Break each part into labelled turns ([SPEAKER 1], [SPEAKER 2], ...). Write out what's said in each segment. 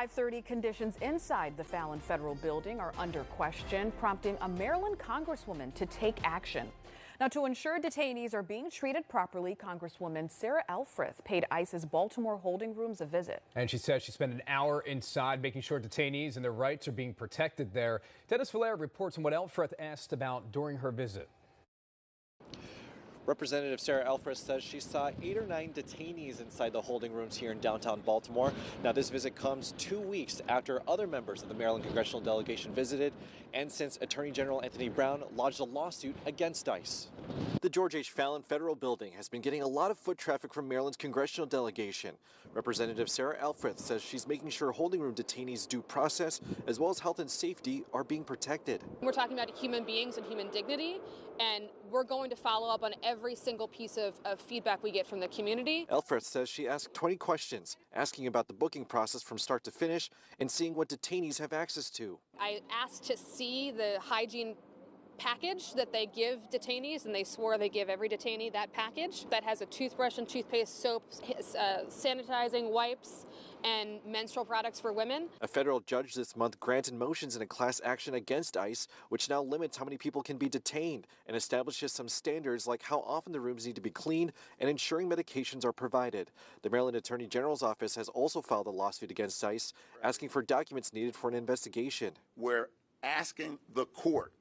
[SPEAKER 1] 5:30, conditions inside the Fallon Federal Building are under question, prompting a Maryland congresswoman to take action. Now, to ensure detainees are being treated properly, Congresswoman Sarah Elfreth paid ICE's Baltimore holding rooms a visit.
[SPEAKER 2] And she says she spent an hour inside making sure detainees and their rights are being protected there. Dennis Valera reports on what Elfreth asked about during her visit.
[SPEAKER 3] Representative Sarah Elfreth says she saw 8 or 9 detainees inside the holding rooms here in downtown Baltimore. Now, this visit comes 2 weeks after other members of the Maryland congressional delegation visited, and since Attorney General Anthony Brown lodged a lawsuit against ICE. The George H. Fallon Federal Building has been getting a lot of foot traffic from Maryland's congressional delegation. Representative Sarah Elfreth says she's making sure holding room detainees' due process, as well as health and safety, are being protected.
[SPEAKER 4] We're talking about human beings and human dignity, and we're going to follow up on every single piece of feedback we get from the community.
[SPEAKER 3] Elfreth says she asked 20 questions, asking about the booking process from start to finish and seeing what detainees have access to.
[SPEAKER 4] I asked to see the hygiene package that they give detainees, and they swore they give every detainee that package that has a toothbrush and toothpaste, soap, sanitizing wipes, and menstrual products for women.
[SPEAKER 3] A federal judge this month granted motions in a class action against ICE, which now limits how many people can be detained and establishes some standards like how often the rooms need to be cleaned and ensuring medications are provided. The Maryland Attorney General's office has also filed a lawsuit against ICE, asking for documents needed for an investigation.
[SPEAKER 5] We're asking the court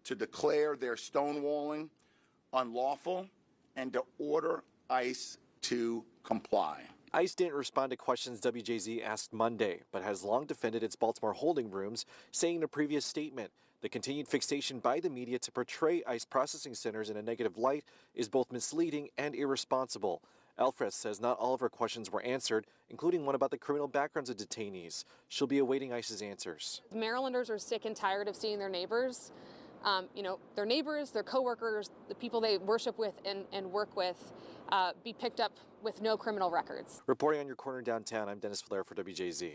[SPEAKER 5] to declare their stonewalling unlawful and to order ICE to comply.
[SPEAKER 3] ICE didn't respond to questions WJZ asked Monday, but has long defended its Baltimore holding rooms, saying in a previous statement, the continued fixation by the media to portray ICE processing centers in a negative light is both misleading and irresponsible. Elfreth says not all of her questions were answered, including one about the criminal backgrounds of detainees. She'll be awaiting ICE's answers.
[SPEAKER 4] Marylanders are sick and tired of seeing their neighbors, their neighbors, their coworkers, the people they worship with and work with, be picked up with no criminal records.
[SPEAKER 3] Reporting on your corner downtown, I'm Dennis Valera for WJZ.